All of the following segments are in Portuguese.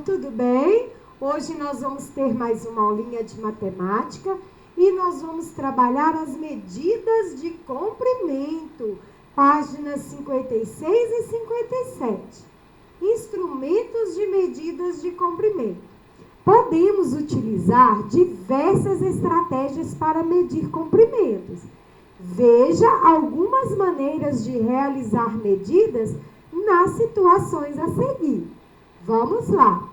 tudo bem? Hoje nós vamos ter mais uma aulinha de matemática e nós vamos trabalhar as medidas de comprimento, páginas 56 e 57. Instrumentos de medidas de comprimento. Podemos utilizar diversas estratégias para medir comprimentos. Veja algumas maneiras de realizar medidas nas situações a seguir. Vamos lá.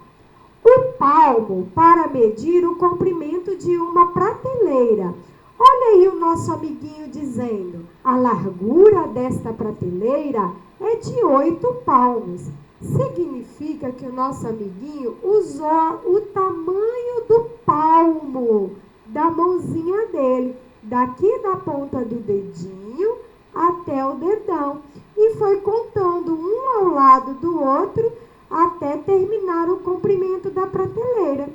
O palmo para medir o comprimento de uma prateleira. Olha aí o nosso amiguinho dizendo, a largura desta prateleira é de 8 palmos. Significa que o nosso amiguinho usou o tamanho do palmo da mãozinha dele, daqui da ponta do dedinho até o dedão, e foi contando um ao lado do outro até terminar o comprimento da prateleira.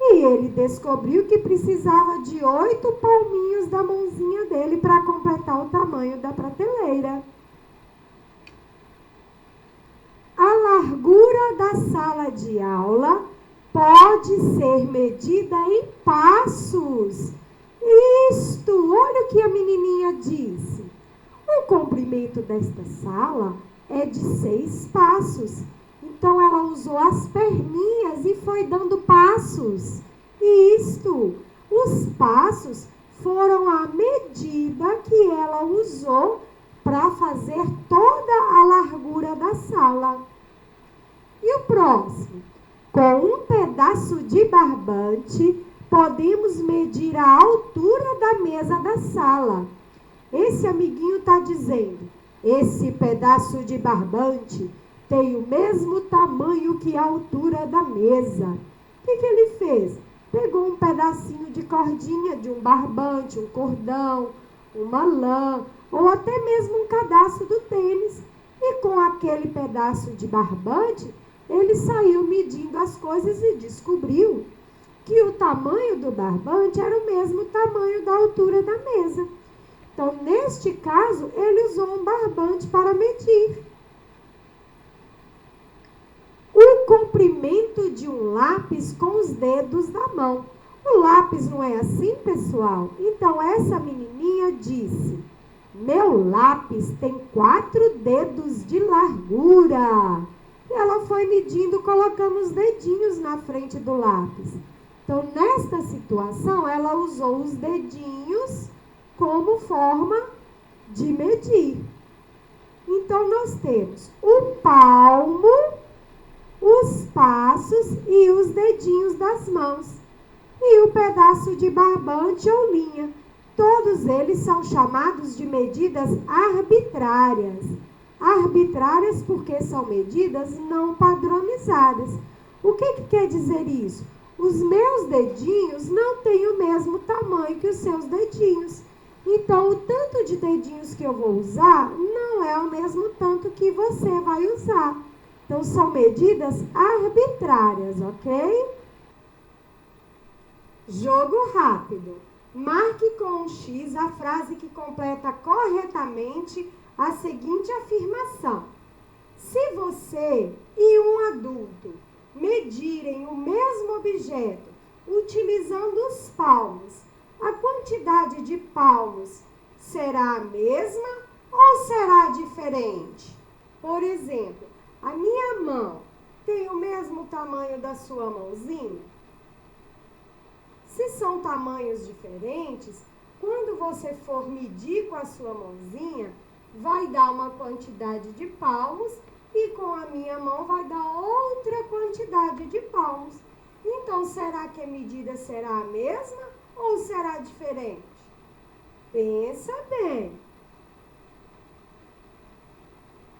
E ele descobriu que precisava de 8 palminhos da mãozinha dele para completar o tamanho da prateleira. A largura da sala de aula pode ser medida em passos. Isto, olha o que a menininha disse. O comprimento desta sala é de 6 passos. Então, ela usou as perninhas e foi dando passos. Isto, os passos foram a medida que ela usou para fazer toda a largura da sala. E o próximo? Com um pedaço de barbante, podemos medir a altura da mesa da sala. Esse amiguinho está dizendo, esse pedaço de barbante tem o mesmo tamanho que a altura da mesa. O que ele fez? Pegou um pedacinho de cordinha de um barbante, um cordão, uma lã, ou até mesmo um cadarço do tênis. E com aquele pedaço de barbante, ele saiu medindo as coisas e descobriu que o tamanho do barbante era o mesmo tamanho da altura da mesa. Então, neste caso, ele usou um barbante para medir. O comprimento de um lápis com os dedos da mão. O lápis não é assim, pessoal? Então, essa menininha disse, meu lápis tem 4 dedos de largura. E ela foi medindo, colocando os dedinhos na frente do lápis. Então, nesta situação, ela usou os dedinhos como forma de medir. Então, nós temos o palmo, os passos e os dedinhos das mãos. E o pedaço de barbante ou linha. Todos eles são chamados de medidas arbitrárias. Arbitrárias porque são medidas não padronizadas. O que quer dizer isso? Os meus dedinhos não têm o mesmo tamanho que os seus dedinhos. Então, o tanto de dedinhos que eu vou usar não é o mesmo tanto que você vai usar. Então, são medidas arbitrárias, ok? Jogo rápido. Marque com um X a frase que completa corretamente a seguinte afirmação. Se você e um adulto medirem o mesmo objeto utilizando os palmos, a quantidade de palmos será a mesma ou será diferente? Por exemplo, a minha mão tem o mesmo tamanho da sua mãozinha? Se são tamanhos diferentes, quando você for medir com a sua mãozinha, vai dar uma quantidade de palmos e com a minha mão vai dar outra quantidade de palmos. Então, será que a medida será a mesma ou será diferente? Pensa bem.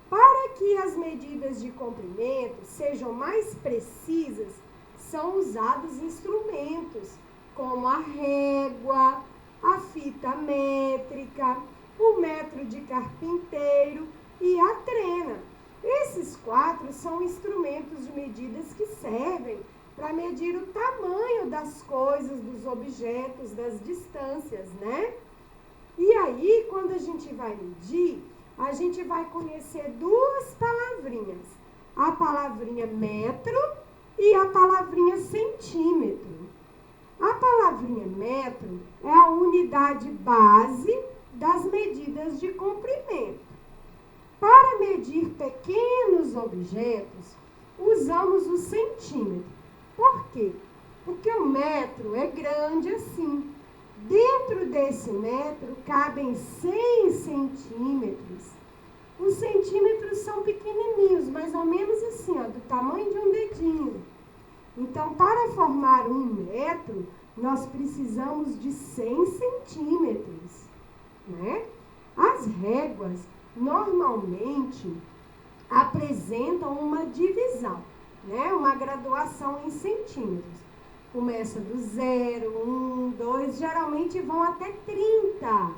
Para que as medidas de comprimento sejam mais precisas, são usados instrumentos como a régua, a fita métrica, o metro de carpinteiro e a trena. Esses 4 são instrumentos de medidas que servem para medir o tamanho das coisas, dos objetos, das distâncias, né? E aí, quando a gente vai medir, a gente vai conhecer 2 palavrinhas. A palavrinha metro e a palavrinha centímetro. A palavrinha metro é a unidade base das medidas de comprimento. Para medir pequenos objetos, usamos o centímetro. Por quê? Porque o metro é grande assim. Dentro desse metro cabem 100 centímetros. Os centímetros são pequenininhos, mais ou menos assim, ó, do tamanho de um dedinho. Então, para formar um metro, nós precisamos de 100 centímetros, né? As réguas, normalmente, apresentam uma divisão, né? Uma graduação em centímetros. Começa do 0, 1, 2, geralmente vão até 30,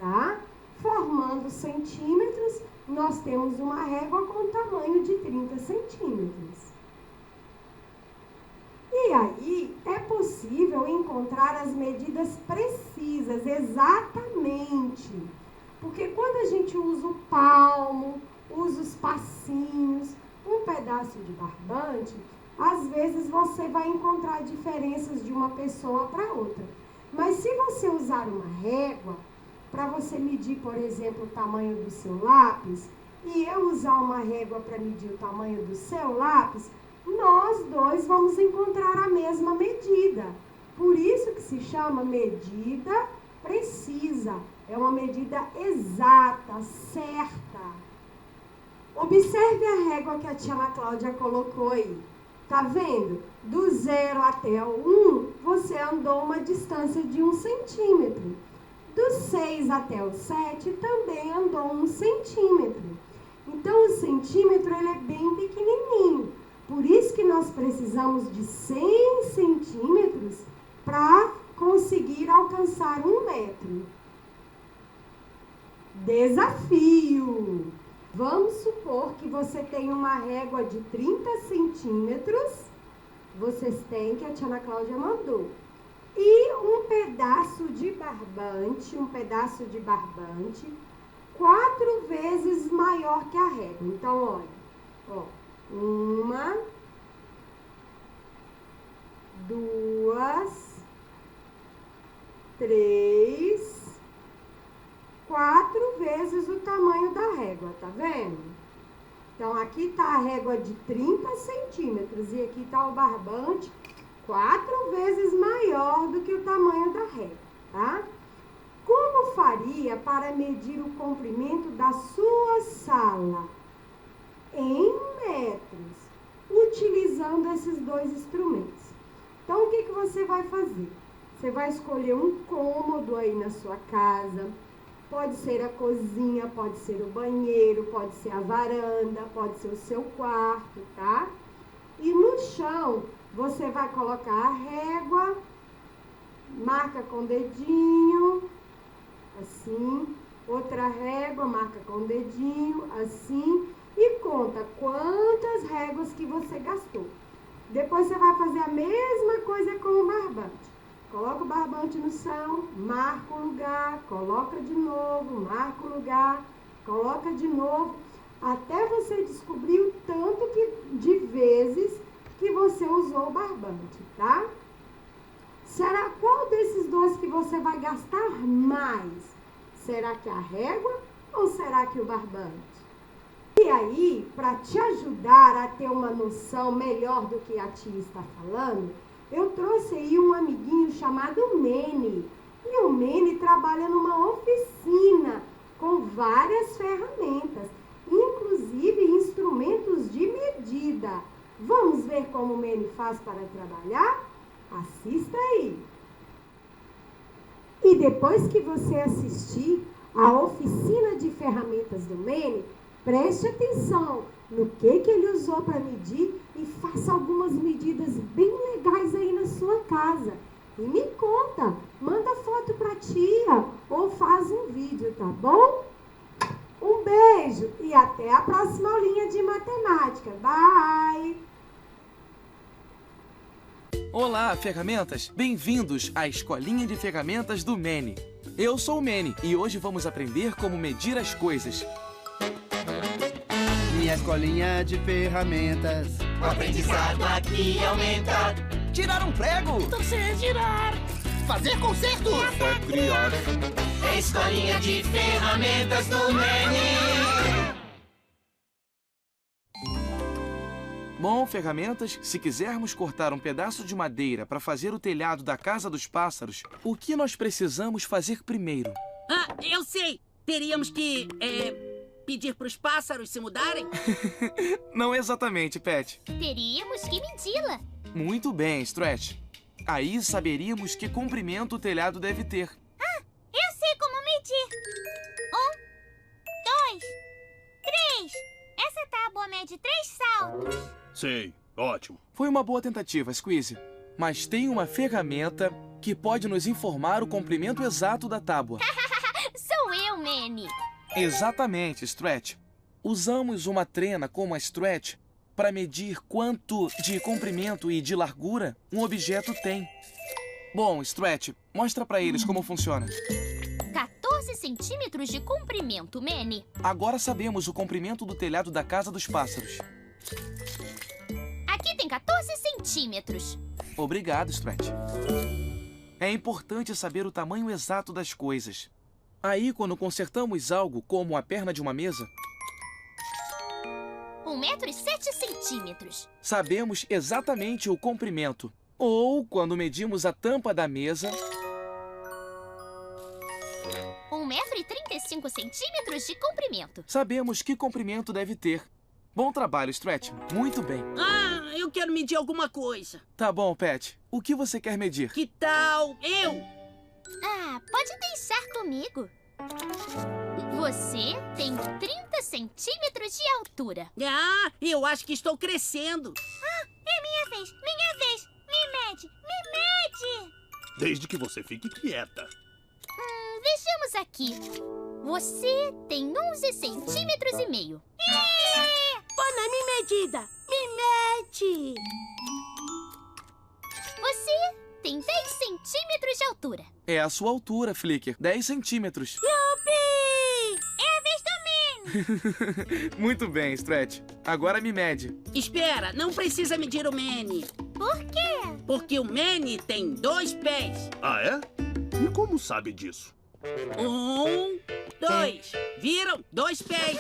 tá? Formando centímetros, nós temos uma régua com tamanho de 30 centímetros. E aí, é possível encontrar as medidas precisas, exatamente. Porque quando a gente usa o palmo, usa os passinhos, um pedaço de barbante, às vezes você vai encontrar diferenças de uma pessoa para outra. Mas se você usar uma régua, para você medir, por exemplo, o tamanho do seu lápis, e eu usar uma régua para medir o tamanho do seu lápis, nós dois vamos encontrar a mesma medida. Por isso que se chama medida precisa. É uma medida exata, certa. Observe a régua que a tia Ana Cláudia colocou aí. Tá vendo? Do 0 até o 1, você andou uma distância de 1 centímetro. Do 6 até o 7, também andou 1 centímetro. Então, o centímetro ele é bem pequenininho. Por isso que nós precisamos de 100 centímetros para conseguir alcançar 1 metro. Desafio! Vamos supor que você tem uma régua de 30 centímetros, vocês têm, que a tia Ana Cláudia mandou, e um pedaço de barbante, 4 vezes maior que a régua. Então, olha, 1, 2, 3, 4 vezes o tamanho da régua, tá vendo? Então, aqui está a régua de 30 centímetros e aqui está o barbante 4 vezes maior do que o tamanho da régua, tá? Como faria para medir o comprimento da sua sala em metros, utilizando esses dois instrumentos? Então, o que você vai fazer? Você vai escolher um cômodo aí na sua casa. Pode ser a cozinha, pode ser o banheiro, pode ser a varanda, pode ser o seu quarto, tá? E no chão, você vai colocar a régua, marca com o dedinho, assim. Outra régua, marca com o dedinho, assim. E conta quantas réguas que você gastou. Depois você vai fazer a mesma coisa com o barbante. Coloca o barbante no chão, marca o lugar, coloca de novo, marca o lugar, coloca de novo, até você descobrir o tanto de vezes que você usou o barbante, tá? Será qual desses dois que você vai gastar mais? Será que a régua ou será que o barbante? E aí, para te ajudar a ter uma noção melhor do que a tia está falando, eu trouxe aí um amiguinho chamado Mene. E o Mene trabalha numa oficina com várias ferramentas, inclusive instrumentos de medida. Vamos ver como o Mene faz para trabalhar? Assista aí. E depois que você assistir a oficina de ferramentas do Mene, preste atenção no que ele usou para medir e faça algumas medidas bem legais aí na sua casa. E me conta, manda foto para a tia ou faz um vídeo, tá bom? Um beijo e até a próxima aulinha de matemática. Bye! Olá, ferramentas! Bem-vindos à Escolinha de Ferramentas do Mene. Eu sou o Mene e hoje vamos aprender como medir as coisas. Minha escolinha de ferramentas O aprendizado aqui aumenta. Tirar um prego. Torcer, girar. Fazer concertos. É criar. Escolinha de ferramentas do Mene. Bom, ferramentas, se quisermos cortar um pedaço de madeira para fazer o telhado da casa dos pássaros, o que nós precisamos fazer primeiro? Ah, eu sei. Teríamos que, pedir para os pássaros se mudarem? Não exatamente, Pet. Teríamos que medi-la. Muito bem, Stretch. Aí saberíamos que comprimento o telhado deve ter. Eu sei como medir. 1, 2, 3. Essa tábua mede 3 saltos. Sei, ótimo. Foi uma boa tentativa, Squeezy. Mas tem uma ferramenta que pode nos informar o comprimento exato da tábua. Sou eu, Manny. Exatamente, Stretch. Usamos uma trena como a Stretch para medir quanto de comprimento e de largura um objeto tem. Bom, Stretch, mostra para eles como funciona. 14 centímetros de comprimento, Manny. Agora sabemos o comprimento do telhado da casa dos pássaros. Aqui tem 14 centímetros. Obrigado, Stretch. É importante saber o tamanho exato das coisas. Aí, quando consertamos algo, como a perna de uma mesa, 1 metro e 7 centímetros. sabemos exatamente o comprimento. Ou, quando medimos a tampa da mesa, 1 metro e 35 centímetros de comprimento. sabemos que comprimento deve ter. Bom trabalho, Stretch. Muito bem. Ah, eu quero medir alguma coisa. Tá bom, Pet. O que você quer medir? Que tal eu? Ah, pode deixar comigo. Você tem 30 centímetros de altura. Ah, eu acho que estou crescendo. É minha vez, minha vez. Me mede, me mede. Desde que você fique quieta. Vejamos aqui. Você tem 11 centímetros e meio. Põe na minha medida. Me mede. Você tem 10 centímetros de altura. É a sua altura, Flicker. 10 centímetros. Yupi! É a vez do Manny. Muito bem, Stretch. Agora me mede. Espera, não precisa medir o Manny. Por quê? Porque o Manny tem 2 pés. Ah, é? E como sabe disso? 1, 2. Viram? 2 pés.